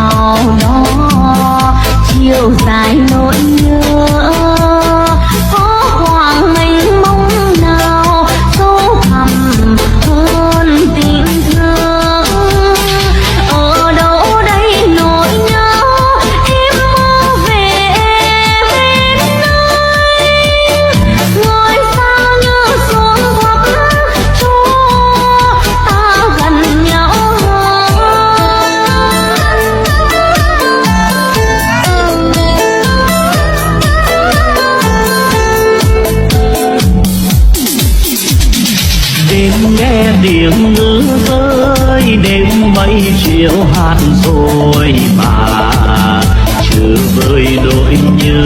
nào đó chiều dài nỗi nhớ có khoảng mênh mông nào sâu thẳm hơn tình thương. Ở đâu đây nỗi nhớ em mơ về bên nơi người xa như xuống thấp cho ta gần nhau đêm nghe tiếng ngư vơi đêm mây chiều hát rồi mà chưa vơi nỗi nhớ.